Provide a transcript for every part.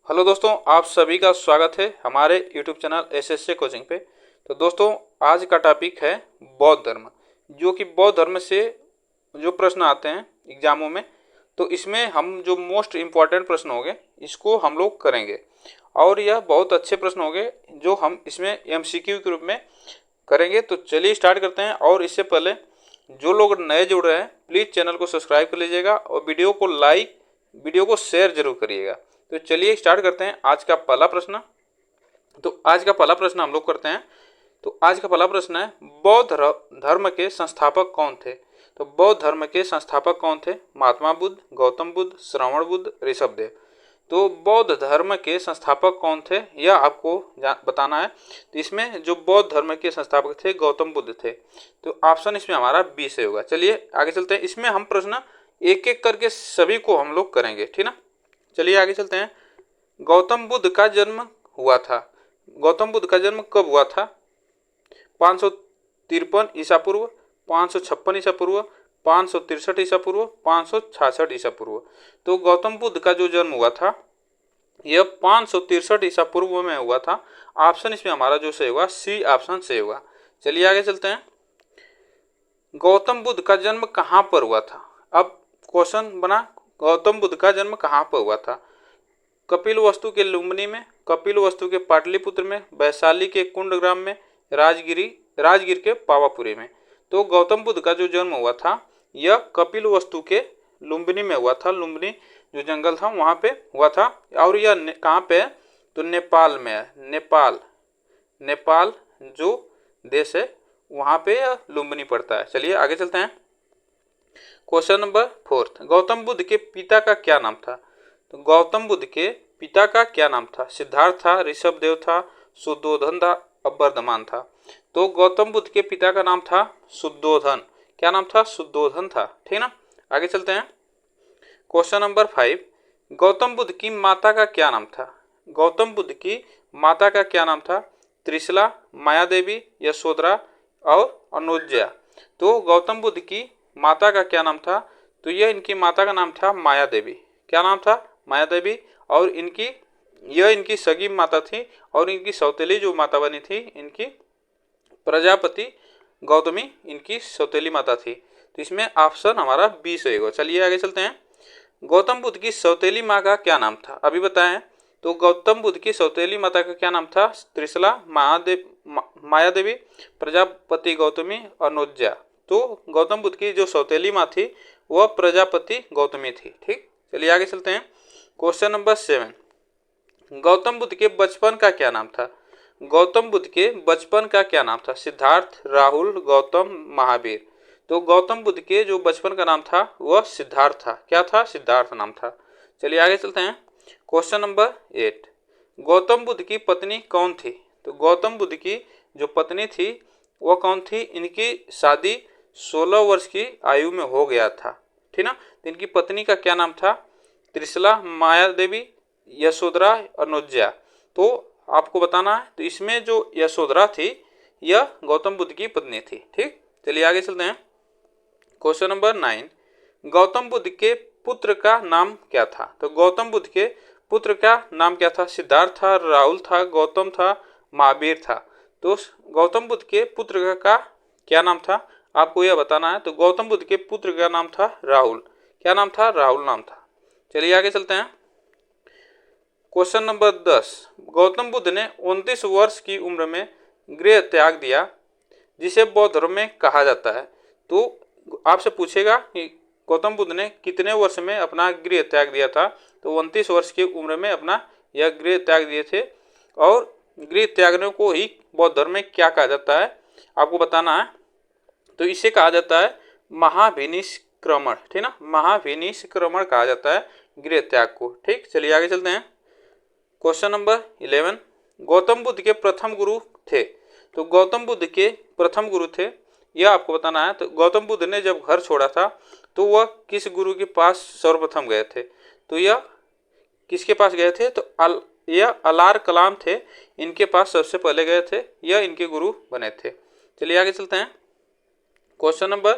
Hello दोस्तों, आप सभी का स्वागत है हमारे YouTube चैनल एसएससी कोचिंग पे। तो दोस्तों, आज का टॉपिक है बौद्ध धर्म, जो कि बौद्ध धर्म से जो प्रश्न आते हैं एग्जामों में। तो इसमें हम जो मोस्ट इम्पॉर्टेंट प्रश्न होंगे इसको हम लोग करेंगे, और यह बहुत अच्छे प्रश्न होंगे जो हम इसमें एमसीक्यू के रूप में करेंगे। तो चलिए स्टार्ट करते हैं। और इससे पहले जो लोग नए जुड़ रहे हैं प्लीज़ चैनल को सब्सक्राइब कर लीजिएगा और वीडियो को शेयर जरूर करिएगा। तो चलिए स्टार्ट करते हैं आज का पहला प्रश्न। तो आज का पहला प्रश्न हम लोग करते हैं। तो आज का पहला प्रश्न है, बौद्ध धर्म के संस्थापक कौन थे? तो बौद्ध धर्म के संस्थापक कौन थे? महात्मा बुद्ध, गौतम बुद्ध, श्रवण बुद्ध, ऋषभदेव। तो बौद्ध धर्म के संस्थापक कौन थे यह आपको बताना है। तो इसमें जो बौद्ध धर्म के संस्थापक थे गौतम बुद्ध थे। तो ऑप्शन इसमें हमारा बी से होगा। चलिए आगे चलते हैं। इसमें हम प्रश्न एक एक करके सभी को हम लोग करेंगे, ठीक ना। चलिए आगे चलते हैं। गौतम बुद्ध का जन्म हुआ था। गौतम बुद्ध का जन्म कब हुआ था? 553 ईसा पूर्व, 556 ईसा पूर्व, 563 ईसा पूर्व, 566 ईसा पूर्व। तो गौतम बुद्ध का जो जन्म हुआ था यह 563 ईसा पूर्व में हुआ था। ऑप्शन इसमें हमारा जो सही होगा सी ऑप्शन से होगा। चलिए आगे चलते हैं। गौतम बुद्ध का जन्म कहाँ पर हुआ था? अब क्वेश्चन बना, गौतम बुद्ध का जन्म कहाँ पर हुआ था? कपिलवस्तु के लुम्बिनी में, कपिलवस्तु के पाटलिपुत्र में, वैशाली के कुंडग्राम में, राजगीर के पावापुरी में। तो गौतम बुद्ध का जो जन्म हुआ था यह कपिलवस्तु के लुम्बिनी में हुआ था। लुम्बिनी जो जंगल था वहाँ पे हुआ था। और यह कहाँ पे है? तो नेपाल में है। नेपाल जो देश है वहाँ पे यह लुम्बिनी पड़ता है। चलिए आगे चलते हैं। क्वेश्चन नंबर 4, गौतम बुद्ध के पिता का क्या नाम था? तो गौतम बुद्ध के पिता का क्या नाम था? सिद्धार्थ था, ऋषभदेव था, शुद्धोधन था, वर्धमान था। तो गौतम बुद्ध के पिता का नाम था शुद्धोधन। क्या नाम था? शुद्धोधन था, ठीक ना। आगे चलते हैं। क्वेश्चन नंबर 5, गौतम बुद्ध की माता का क्या नाम था? गौतम बुद्ध की माता का क्या नाम था? त्रिशला, माया देवी, यशोधरा और अनुज्जा। तो गौतम बुद्ध की माता का क्या नाम था? तो यह इनकी माता का नाम था माया देवी। क्या नाम था? माया देवी। और इनकी सगी माता थी, और इनकी सौतेली जो माता बनी थी इनकी प्रजापति गौतमी इनकी सौतेली माता थी। तो इसमें ऑप्शन हमारा बी सही होगा। चलिए आगे चलते हैं। गौतम बुद्ध की सौतेली माँ का क्या नाम था? अभी बताएं। तो गौतम बुद्ध की सौतेली माता का क्या नाम था? त्रिशला, माया देवी, प्रजापति गौतमी, अनुज्जा। तो गौतम बुद्ध की जो सौतेली माँ थी वह प्रजापति गौतमी थी, ठीक। चलिए आगे चलते हैं। क्वेश्चन नंबर 7, गौतम बुद्ध के बचपन का क्या नाम था? गौतम बुद्ध के बचपन का क्या नाम था? सिद्धार्थ, राहुल, गौतम, महावीर। तो गौतम बुद्ध के जो बचपन का नाम था वह सिद्धार्थ था। क्या था? सिद्धार्थ नाम था। चलिए आगे चलते हैं। क्वेश्चन नंबर 8, गौतम बुद्ध की पत्नी कौन थी? तो गौतम बुद्ध की जो पत्नी थी वह कौन थी? इनकी शादी 16 वर्ष की आयु में हो गया था, ठीक ना। तो इनकी पत्नी का क्या नाम था? त्रिशला, माया देवी, यशोधरा, अनुज्जा। तो आपको बताना है। तो इसमें जो यशोधरा थी यह गौतम बुद्ध की पत्नी थी, ठीक। चलिए आगे चलते हैं। क्वेश्चन नंबर 9, गौतम बुद्ध के पुत्र का नाम क्या था? तो गौतम बुद्ध के पुत्र का नाम क्या था? सिद्धार्थ था, राहुल था, गौतम था, महावीर था। तो गौतम बुद्ध के पुत्र का क्या नाम था आपको यह बताना है। तो गौतम बुद्ध के पुत्र का नाम था राहुल। क्या नाम था? राहुल नाम था। चलिए आगे चलते हैं। क्वेश्चन नंबर 10, गौतम बुद्ध ने 29 वर्ष की उम्र में गृह त्याग दिया जिसे बौद्ध धर्म में कहा जाता है। तो आपसे पूछेगा कि गौतम बुद्ध ने कितने वर्ष में अपना गृह त्याग दिया था? तो 29 वर्ष की उम्र में अपना यह गृह त्याग दिए थे। और गृह त्यागने को ही बौद्ध धर्म में क्या कहा जाता है आपको बताना है। तो इसे कहा जाता है महाभिनिष्क्रमण, ठीक ना। महाभिनिष्क्रमण कहा जाता है गृह त्याग को, ठीक। चलिए आगे चलते हैं। क्वेश्चन नंबर 11, गौतम बुद्ध के प्रथम गुरु थे। तो गौतम बुद्ध के प्रथम गुरु थे यह आपको बताना है। तो गौतम बुद्ध ने जब घर छोड़ा था तो वह किस गुरु के पास सर्वप्रथम गए थे? तो यह किसके पास गए थे? तो यह अलार कलाम थे, इनके पास सबसे पहले गए थे। यह इनके गुरु बने थे। चलिए आगे चलते हैं। क्वेश्चन नंबर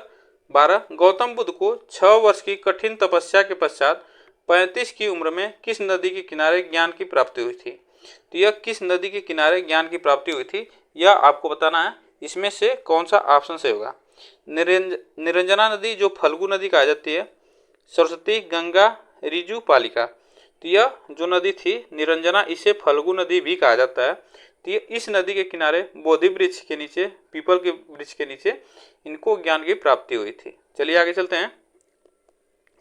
12, गौतम बुद्ध को 6 वर्ष की कठिन तपस्या के पश्चात 35 की उम्र में किस नदी के किनारे ज्ञान की प्राप्ति हुई थी। तो यह किस नदी के किनारे ज्ञान की प्राप्ति हुई थी, यह आपको बताना है। इसमें से कौन सा ऑप्शन सही होगा। निरंजना नदी जो फल्गु नदी कहा जाती है, सरस्वती, गंगा, रिजु, पालिका। तो यह जो नदी थी निरंजना, इसे फल्गु नदी भी कहा जाता है। तो इस नदी के किनारे बोधि वृक्ष के नीचे, पीपल के वृक्ष के नीचे इनको ज्ञान की प्राप्ति हुई थी। चलिए आगे चलते हैं।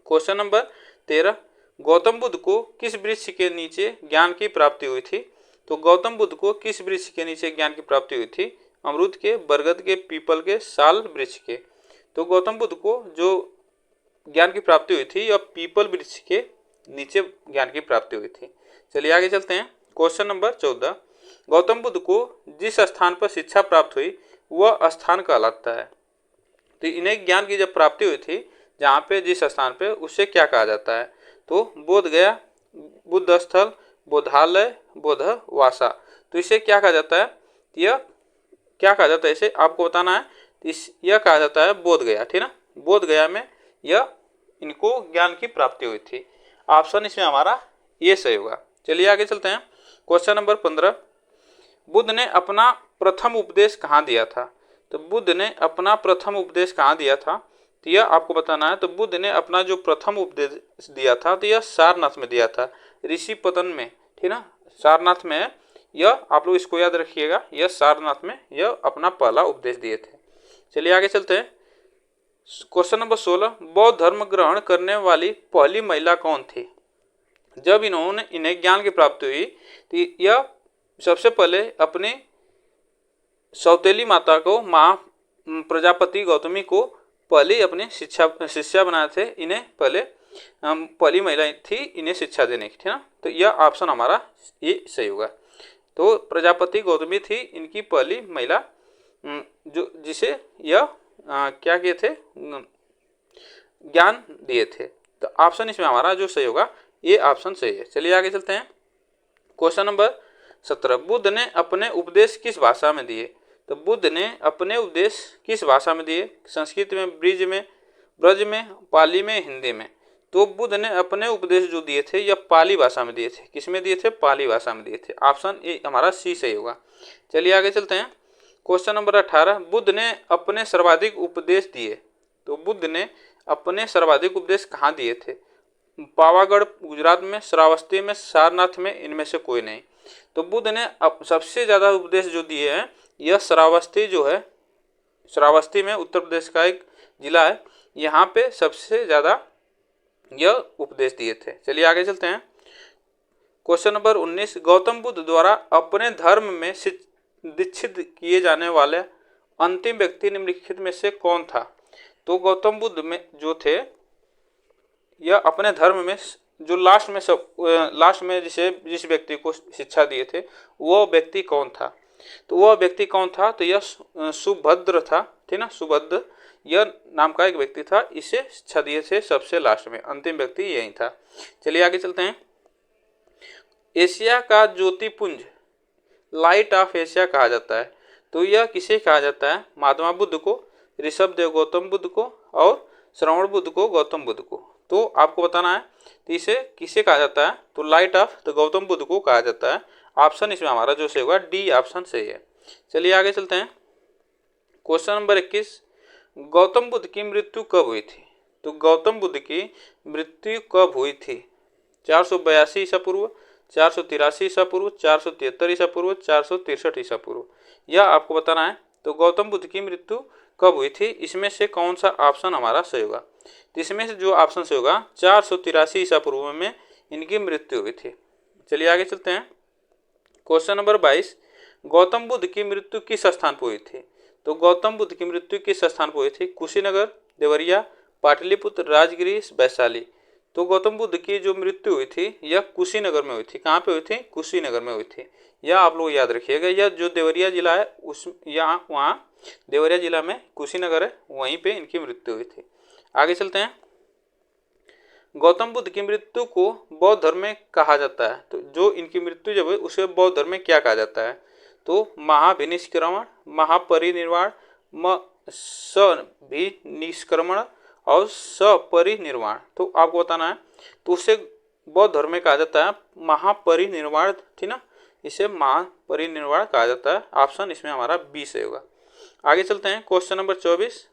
क्वेश्चन नंबर 13, गौतम बुद्ध को किस वृक्ष के नीचे ज्ञान की प्राप्ति हुई थी। तो गौतम बुद्ध को किस वृक्ष के नीचे ज्ञान की प्राप्ति हुई थी। अमरूद के, बरगद के, पीपल के, साल वृक्ष के। तो गौतम बुद्ध को जो ज्ञान की प्राप्ति हुई थी यह पीपल वृक्ष के नीचे ज्ञान की प्राप्ति हुई थी। चलिए आगे चलते हैं। क्वेश्चन नंबर 14, गौतम बुद्ध को जिस स्थान पर शिक्षा प्राप्त हुई वह स्थान कहलाता है। तो इन्हें ज्ञान की जब प्राप्ति हुई थी जहाँ पे, जिस स्थान पे, उसे क्या कहा जाता है। तो बोध गया, बुद्ध स्थल, बोधालय, बोधवासा। तो इसे क्या कहा जाता है, यह क्या कहा जाता है, इसे आपको बताना है। यह कहा जाता है बोध गया, ठीक ना। बोध गया में यह इनको ज्ञान की प्राप्ति हुई थी। ऑप्शन इसमें हमारा ये सही होगा। चलिए आगे चलते हैं। क्वेश्चन नंबर 15, बुद्ध ने अपना प्रथम उपदेश कहाँ दिया था। तो बुद्ध ने अपना प्रथम उपदेश कहाँ दिया था, तो यह आपको बताना है। तो बुद्ध ने अपना जो प्रथम उपदेश दिया था तो यह सारनाथ में दिया था, ऋषिपतन में, ठीक ना, सारनाथ में है। यह आप लोग इसको याद रखिएगा, यह सारनाथ में यह अपना पहला उपदेश दिए थे। चलिए आगे चलते हैं। क्वेश्चन नंबर 16, बौद्ध धर्म ग्रहण करने वाली पहली महिला कौन थी। जब इन्हें ज्ञान की प्राप्ति हुई तो यह सबसे पहले अपनी सौतेली माता को, माँ प्रजापति गौतमी को पहले अपनी शिष्या बनाए थे। इन्हें पहले पहली महिला थी इन्हें शिक्षा देने की, थी ना। तो यह ऑप्शन हमारा ये सही होगा। तो प्रजापति गौतमी थी इनकी पहली महिला, जो जिसे यह क्या किए थे, ज्ञान दिए थे। तो ऑप्शन इसमें हमारा जो सही होगा ये ऑप्शन सही है। चलिए आगे चलते हैं। क्वेश्चन नंबर 17, बुद्ध ने अपने उपदेश किस भाषा में दिए। तो बुद्ध ने अपने उपदेश किस भाषा में दिए, संस्कृत में, ब्रज में, पाली में, हिंदी में। तो बुद्ध ने अपने उपदेश जो दिए थे यह पाली भाषा में दिए थे। किस में दिए थे, पाली भाषा में दिए थे। ऑप्शन ए हमारा सी सही होगा। चलिए आगे चलते हैं। क्वेश्चन नंबर 18, बुद्ध ने अपने सर्वाधिक उपदेश दिए। तो बुद्ध ने अपने सर्वाधिक उपदेश कहाँ दिए थे, पावागढ़ गुजरात में, श्रावस्ती में, सारनाथ में, इनमें से कोई नहीं। तो बुद्ध ने सबसे ज़्यादा उपदेश जो दिए हैं यह श्रावस्ती जो है, श्रावस्ती में उत्तर प्रदेश का एक जिला है, यहाँ पे सबसे ज़्यादा यह उपदेश दिए थे। चलिए आगे चलते हैं। क्वेश्चन नंबर 19, गौतम बुद्ध द्वारा अपने धर्म में दीक्षित किए जाने वाले अंतिम व्यक्ति निम्नलिखित में से कौन था। तो गौतम बुद्ध में जो थे यह अपने धर्म में जो लास्ट में जिस व्यक्ति को शिक्षा दिए थे वह व्यक्ति कौन था। तो वह व्यक्ति कौन था, तो यह सुभद्र था, ठीक ना, सुभद्र यह नाम का एक व्यक्ति था। इसे शिक्षा दिए थे सबसे लास्ट में, अंतिम व्यक्ति यही था। चलिए आगे चलते हैं। एशिया का ज्योतिपुंज, लाइट ऑफ एशिया कहा जाता है। तो यह किसे कहा जाता है, महात्मा बुद्ध को, ऋषभ देव गौतम बुद्ध को और श्रवण बुद्ध को, गौतम बुद्ध को। तो आपको बताना है तो इसे किसे कहा जाता है, तो लाइट ऑफ तो गौतम बुद्ध को कहा जाता है। ऑप्शन इसमें हमारा जो सही होगा डी ऑप्शन सही है। चलिए आगे चलते हैं। क्वेश्चन नंबर 21, गौतम बुद्ध की मृत्यु कब हुई थी। तो गौतम बुद्ध की मृत्यु कब हुई थी, 482 ईसा पूर्व, 483 ईसा पूर्व, 473 ईसा पूर्व, 463 ईसा पूर्व। यह आपको बताना है। तो गौतम बुद्ध की मृत्यु कब हुई थी, इसमें से कौन सा ऑप्शन हमारा सही होगा। तो इसमें से जो ऑप्शन सही होगा 483 ईसा पूर्व में इनकी मृत्यु हुई थी। चलिए आगे चलते हैं। क्वेश्चन नंबर 22, गौतम बुद्ध की मृत्यु किस स्थान पर हुई थी। तो गौतम बुद्ध की मृत्यु किस स्थान पर हुई थी, कुशीनगर, देवरिया, पाटलिपुत्र, राजगिरी, वैशाली। तो गौतम बुद्ध की जो मृत्यु हुई थी यह कुशीनगर में हुई थी। कहाँ पे हुई थी, कुशीनगर में हुई थी। यह आप लोग याद रखिएगा। यह जो देवरिया जिला है उस यहाँ वहाँ देवरिया जिला में कुशीनगर है, वहीं पे इनकी मृत्यु हुई थी। आगे चलते हैं। गौतम बुद्ध की मृत्यु को बौद्ध धर्म में कहा जाता है। तो जो इनकी मृत्यु जब हुई उसे बौद्ध धर्म में क्या कहा जाता है, तो महाभिनिष्क्रमण, महापरिनिर्वाण, सविनिष्क्रमण और सपरिनिर्वाण। तो आपको बताना है तो उसे बौद्ध धर्म में कहा जाता है महापरिनिर्वाण, थी ना, इसे महापरिनिर्वाण कहा जाता है। ऑप्शन इसमें हमारा बी सही होगा। आगे चलते हैं, क्वेश्चन नंबर 24,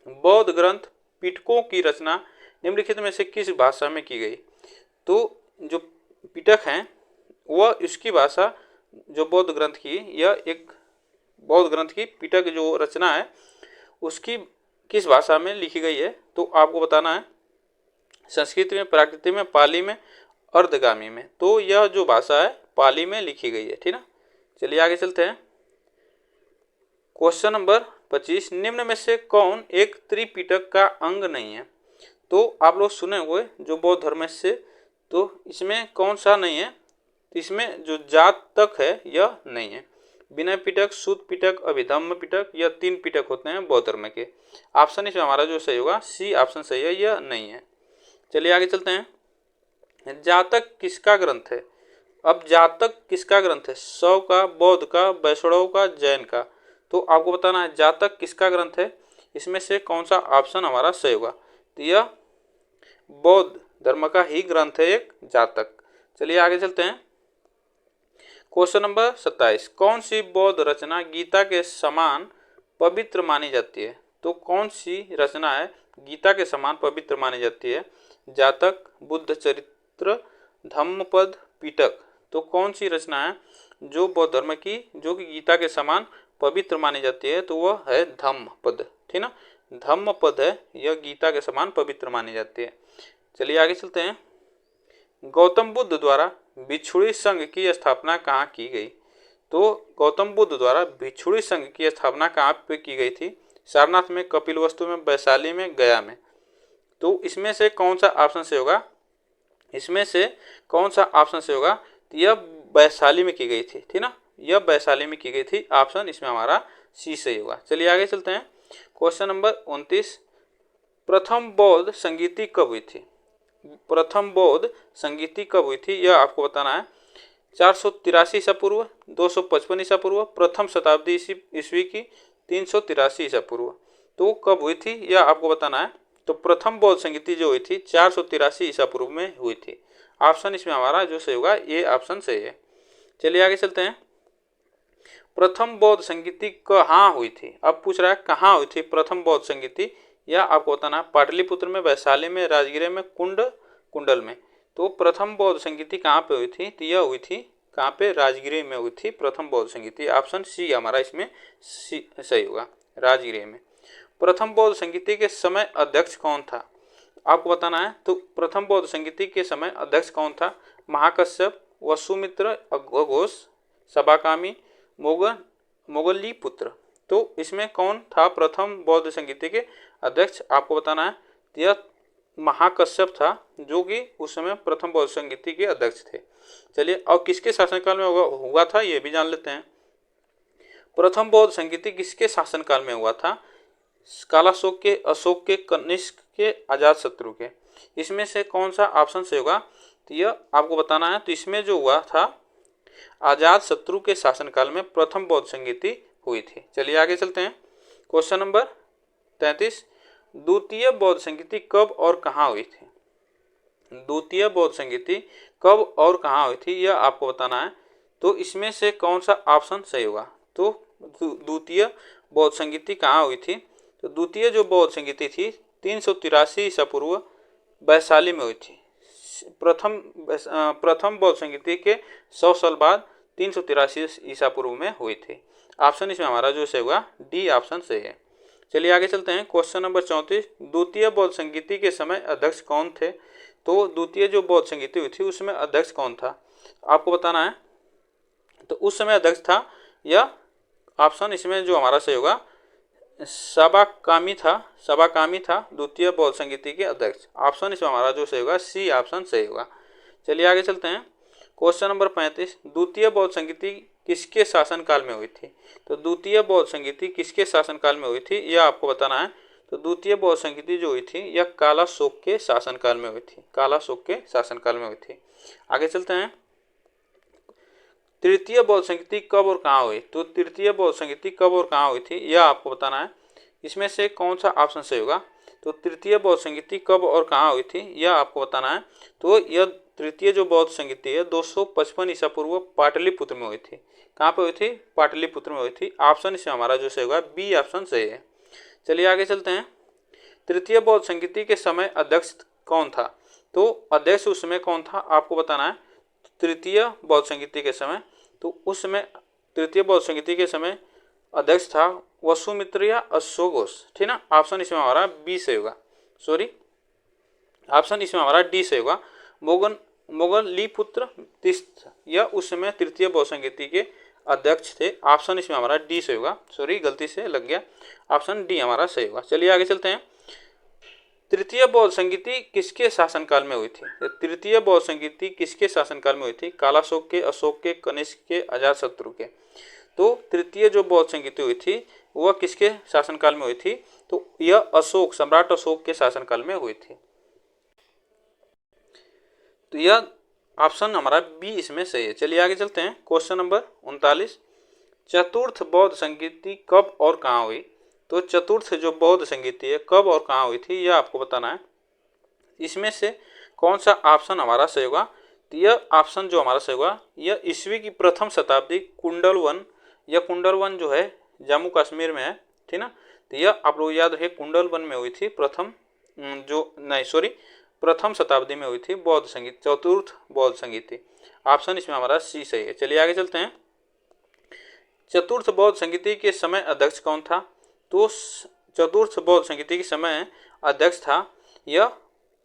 बौद्ध ग्रंथ पिटकों की रचना निम्नलिखित में से किस भाषा में की गई। तो जो पिटक हैं वह इसकी भाषा, जो बौद्ध ग्रंथ की, यह एक बौद्ध ग्रंथ की पिटक जो रचना है उसकी किस भाषा में लिखी गई है। तो आपको बताना है संस्कृत में, प्राकृत में, पाली में, अर्धगामी में। तो यह जो भाषा है पाली में लिखी गई है, ठीक ना। चलिए आगे चलते हैं, क्वेश्चन नंबर 25, निम्न में से कौन एक त्रिपिटक का अंग नहीं है। तो आप लोग सुने हुए जो बौद्ध धर्म से, तो इसमें कौन सा नहीं है, इसमें जो जात तक है यह नहीं है। विनय पिटक, सूत पिटक, अभिधम्म पिटक, यह 3 पिटक होते हैं बौद्ध धर्म के। ऑप्शन इसमें हमारा जो सही होगा सी ऑप्शन सही है, यह नहीं है। चलिए आगे चलते हैं, जातक किसका ग्रंथ है। अब जातक किसका ग्रंथ है, शैव का, बौद्ध का, वैष्णव का, जैन का। तो आपको बताना है जातक किसका ग्रंथ है, इसमें से कौन सा ऑप्शन हमारा सही होगा। तो यह बौद्ध धर्म का ही ग्रंथ है एक जातक। चलिए आगे चलते हैं, क्वेश्चन नंबर 27, कौन सी बौद्ध रचना गीता के समान पवित्र मानी जाती है। तो कौन सी रचना है गीता के समान पवित्र मानी जाती है। जातक, बुद्ध चरित्र, धम्मपद, पिटक। तो कौन सी रचना है जो बौद्ध धर्म की, जो कि गीता के समान पवित्र मानी जाती है, तो वह है धम्मपद, ठीक ना। धम्मपद है, यह गीता के समान पवित्र मानी जाती है। चलिए आगे चलते हैं, गौतम बुद्ध द्वारा भिक्षुणी संघ की स्थापना कहाँ की गई। तो गौतम बुद्ध द्वारा भिक्षुणी संघ की स्थापना कहाँ पे की गई थी। सारनाथ में, कपिलवस्तु में, वैशाली में, गया में। तो इसमें से कौन सा ऑप्शन से होगा, इसमें से कौन सा ऑप्शन से होगा। तो यह वैशाली में की गई थी, ठीक ना, यह वैशाली में की गई थी। ऑप्शन इसमें हमारा सी सही होगा। चलिए आगे चलते हैं, क्वेश्चन नंबर 29, प्रथम बौद्ध संगीति कब हुई थी। प्रथम बौद्ध संगीति कब हुई थी, यह आपको बताना है। 483 ईसा पूर्व, 255 ईसा पूर्व, प्रथम शताब्दी ईस्वी की, 383 ईसा पूर्व। तो कब हुई थी यह आपको बताना है। तो प्रथम बौद्ध संगीति जो हुई थी 483 ईसा पूर्व में हुई थी। ऑप्शन इसमें हमारा जो सही होगा ये ऑप्शन सही है। चलिए आगे चलते हैं, प्रथम बौद्ध संगीति कहाँ हुई थी। अब पूछ रहा है कहाँ हुई थी प्रथम बौद्ध संगीति, यह आपको बताना है। पाटलिपुत्र में, वैशाली में, राजगीर में, कुंडल में। तो प्रथम बौद्ध संगीति कहाँ पे हुई थी, तो यह हुई थी कहाँ पे, राजगीर में हुई थी प्रथम बौद्ध संगीति। ऑप्शन सी हमारा इसमें सही होगा, राजगीर में। प्रथम बौद्ध संगीति के समय अध्यक्ष कौन था, आपको बताना है। तो प्रथम बौद्ध संगीति के समय अध्यक्ष कौन था, महाकश्यप, वसुमित्र, अघोष, सबाकामी, मोगलीपुत्र। तो इसमें कौन था प्रथम बौद्ध संगीति के अध्यक्ष, आपको बताना है। यह महाकश्यप था जो कि उस समय प्रथम बौद्ध संगीति के अध्यक्ष थे। चलिए और किसके शासनकाल में हुआ था यह भी जान लेते हैं। प्रथम बौद्ध संगीति किसके शासनकाल में हुआ था, कालाशोक के, अशोक के, कनिष्क के, अजातशत्रु के। इसमें से कौन सा ऑप्शन से होगा, तो यह आपको बताना है। तो इसमें जो हुआ था अजातशत्रु के शासनकाल में प्रथम बौद्ध संगीति हुई थी। चलिए आगे चलते हैं, क्वेश्चन नंबर 33, द्वितीय बौद्ध संगीति कब और कहाँ हुई थी। द्वितीय बौद्ध संगीति कब और कहाँ हुई थी यह आपको बताना है। तो इसमें से कौन सा ऑप्शन सही होगा। तो द्वितीय बौद्ध संगीति कहाँ हुई थी, तो द्वितीय जो बौद्ध संगीति थी 383 ईसा पूर्व वैशाली में हुई थी। प्रथम बौद्ध संगीति के 100 साल बाद 383 ईसा पूर्व में हुई थी। ऑप्शन इसमें हमारा जो सही होगा डी ऑप्शन सही है। चलिए आगे चलते हैं, क्वेश्चन नंबर 34, द्वितीय बौद्ध संगीति के समय अध्यक्ष कौन थे। तो द्वितीय जो बौद्ध संगीति हुई थी उसमें अध्यक्ष कौन था, आपको बताना है। तो उस समय अध्यक्ष था यह ऑप्शन इसमें जो हमारा सही होगा सबाकामी था द्वितीय बौद्ध संगीति के अध्यक्ष। ऑप्शन इसमें हमारा जो सही होगा सी ऑप्शन सही होगा। चलिए आगे चलते हैं, क्वेश्चन नंबर 35, द्वितीय बौद्ध संगीति किसके शासनकाल में हुई थी। तो द्वितीय बौद्ध संगीति किसके शासनकाल में हुई थी यह आपको बताना है। तो द्वितीय बौद्ध संगीति जो हुई थी यह कालाशोक के शासनकाल में हुई थी, कालाशोक के शासनकाल में हुई थी। आगे चलते हैं, तृतीय बौद्ध संगीति कब और कहाँ हुई। तो तृतीय बौद्ध संगीति कब और कहाँ हुई थी यह आपको बताना है। इसमें से कौन सा ऑप्शन सही होगा। तो तृतीय बौद्ध संगीति कब और कहाँ हुई थी यह आपको बताना है। तो यह तृतीय जो बौद्ध संगीति है 255 ईसा पूर्व पाटलिपुत्र में हुई थी। कहाँ पे हुई थी? पाटलिपुत्र में हुई थी। ऑप्शन इसमें हमारा जो सही होगा बी ऑप्शन सही है। चलिए आगे चलते हैं। तृतीय बौद्ध संगीति के समय अध्यक्ष कौन था? तो अध्यक्ष उस समय कौन था आपको बताना है। तृतीय बौद्ध संगीति के समय, तो उस समय तृतीय बौद्ध संगीति के समय अध्यक्ष था वसुमित्र या अश्वघोष, ठीक ना। ऑप्शन इसमें हमारा बी से होगा, सॉरी ऑप्शन इसमें हमारा डी से होगा। मोगलीपुत्र तीर्थ यह उस समय तृतीय बौद्ध संगीति के अध्यक्ष थे। ऑप्शन इसमें हमारा डी से होगा, सॉरी गलती से लग गया, ऑप्शन डी हमारा सही होगा। चलिए आगे चलते हैं। तृतीय बौद्ध संगीति किसके शासनकाल में हुई थी? तृतीय बौद्ध संगीति किसके शासनकाल में हुई थी? कालाशोक के, अशोक के, कनिष्क के, अजातशत्रु के। तो तृतीय जो बौद्ध संगीति हुई थी वह किसके शासनकाल में हुई थी? तो यह अशोक, सम्राट अशोक के शासनकाल में हुई थी। तो यह ऑप्शन हमारा बी इसमें सही है। चलिए आगे चलते हैं। क्वेश्चन नंबर 39, चतुर्थ बौद्ध संगीति कब और कहाँ हुई? तो चतुर्थ जो बौद्ध संगीति है कब और कहाँ हुई थी यह आपको बताना है। इसमें से कौन सा ऑप्शन हमारा सही होगा? तो यह ऑप्शन जो हमारा सही होगा यह ईस्वी की प्रथम शताब्दी कुंडलवन, यह कुंडलवन जो है जम्मू कश्मीर में है, ठीक ना। तो यह आप लोग याद रखिए कुंडलवन में हुई थी प्रथम शताब्दी में हुई थी बौद्ध संगीत, चतुर्थ बौद्ध संगीति। ऑप्शन इसमें हमारा सी सही है। चलिए आगे चलते हैं। चतुर्थ बौद्ध संगीति के समय अध्यक्ष कौन था? तो चतुर्थ बौद्ध संगीति के समय अध्यक्ष था यह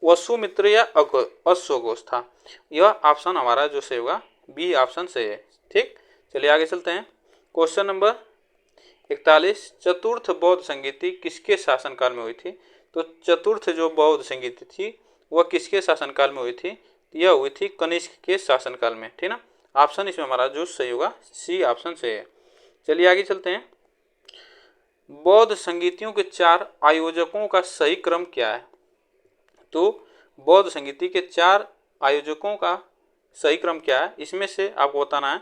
वसुमित्र या अश्वघोष था। यह ऑप्शन हमारा जो सही होगा बी ऑप्शन सही है, ठीक। चलिए आगे चलते हैं। क्वेश्चन नंबर 41, चतुर्थ बौद्ध संगीति किसके शासनकाल में हुई थी? तो चतुर्थ जो बौद्ध संगीति थी वह किसके शासनकाल में हुई थी? यह हुई थी कनिष्क के शासनकाल में, ठीक ना। ऑप्शन इसमें हमारा जो सही होगा सी ऑप्शन सही है। चलिए आगे चलते हैं। बौद्ध संगीतियों के 4 आयोजकों का सही क्रम क्या है? तो बौद्ध संगीति के 4 आयोजकों का सही क्रम क्या है इसमें से आपको बताना है।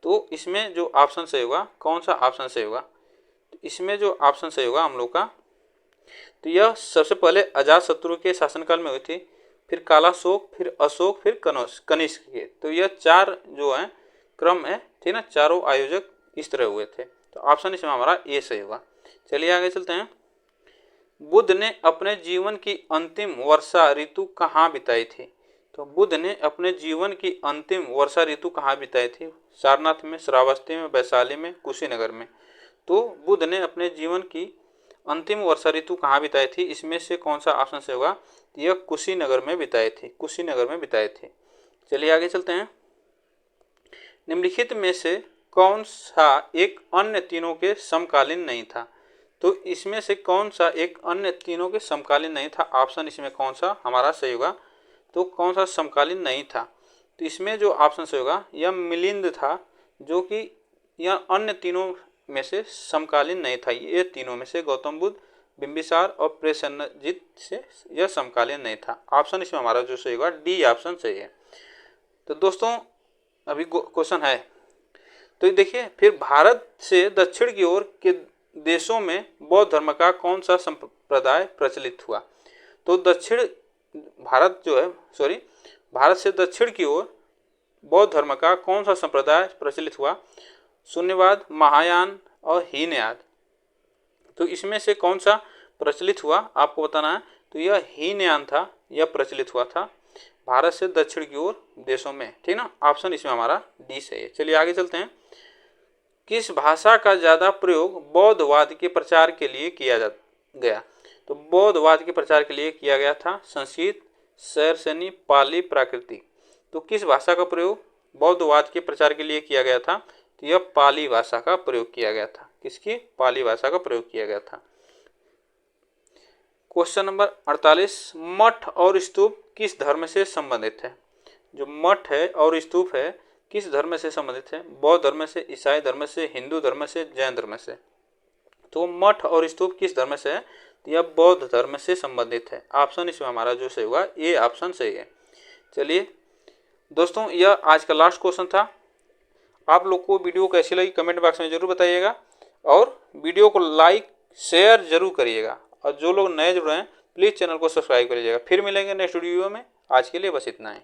तो इसमें जो ऑप्शन सही होगा, कौन सा ऑप्शन सही होगा? इसमें जो ऑप्शन सही होगा हम लोग का, तो यह सबसे पहले अजातशत्रु के शासनकाल में हुई थी, फिर कालाशोक, फिर अशोक, फिर कनिष्क के। तो यह 4 जो है क्रम है, ठीक ना, चारों आयोजक इस तरह हुए थे। तो ऑप्शन इसमें हमारा ए सही होगा। चलिए आगे चलते हैं। बुद्ध ने अपने जीवन की अंतिम वर्षा ऋतु कहाँ बिताई थी? तो बुद्ध ने अपने जीवन की अंतिम वर्षा ऋतु कहाँ बिताई थी? सारनाथ में, श्रावस्ती में, वैशाली में, कुशीनगर में। तो बुद्ध ने अपने जीवन की अंतिम वर्षा ऋतु कहाँ बिताई थी? इसमें से कौन सा ऑप्शन से होगा? यह कुशीनगर में बिताई थी, कुशीनगर में बिताई थी। चलिए आगे चलते हैं। निम्नलिखित में से कौन सा एक अन्य तीनों के समकालीन नहीं था? तो इसमें से कौन सा एक अन्य तीनों के समकालीन नहीं था? ऑप्शन इसमें कौन सा हमारा सही होगा? तो कौन सा समकालीन नहीं था? तो इसमें जो ऑप्शन सही होगा यह मिलिंद था, जो कि यह अन्य तीनों में से समकालीन नहीं था। ये तीनों में से गौतम बुद्ध, बिंबिसार और प्रसेनजित से यह समकालीन नहीं था। ऑप्शन इसमें हमारा जो सही होगा डी ऑप्शन सही है। तो दोस्तों अभी क्वेश्चन है, तो देखिए फिर भारत से दक्षिण की ओर के देशों में बौद्ध धर्म का कौन सा संप्रदाय प्रचलित हुआ? तो भारत से दक्षिण की ओर बौद्ध धर्म का कौन सा संप्रदाय प्रचलित हुआ? शून्यवाद, महायान और हीनयान। तो इसमें से कौन सा प्रचलित हुआ आपको बताना है। तो यह हीनयान था, यह प्रचलित हुआ था भारत से दक्षिण की ओर देशों में, ठीक ना। ऑप्शन इसमें हमारा डी सही है। चलिए आगे चलते हैं। किस भाषा का ज्यादा प्रयोग बौद्धवाद के प्रचार के लिए किया गया? तो बौद्धवाद के प्रचार के लिए किया गया था संस्कृत, शैरसेनी, पाली, प्राकृतिक। तो किस भाषा का प्रयोग बौद्धवाद के प्रचार के लिए किया गया था? तो यह पाली भाषा का प्रयोग किया गया था। किसकी? पाली भाषा का प्रयोग किया गया था। क्वेश्चन नंबर 48, मठ और स्तूप किस धर्म से संबंधित है? जो मठ है और स्तूप है किस धर्म से संबंधित है? बौद्ध धर्म से, ईसाई धर्म से, हिंदू धर्म से, जैन धर्म से। तो मठ और स्तूप किस धर्म से है? यह बौद्ध धर्म से संबंधित है। ऑप्शन इसमें हमारा जो सही होगा ये ऑप्शन सही है। चलिए दोस्तों यह आज का लास्ट क्वेश्चन था। आप लोग को वीडियो कैसी लगी कमेंट बॉक्स में जरूर बताइएगा और वीडियो को लाइक शेयर जरूर करिएगा। और जो लोग नए जुड़ रहे हैं प्लीज़ चैनल को सब्सक्राइब कर लीजिएगा। फिर मिलेंगे नेक्स्ट वीडियो में, आज के लिए बस इतना ही।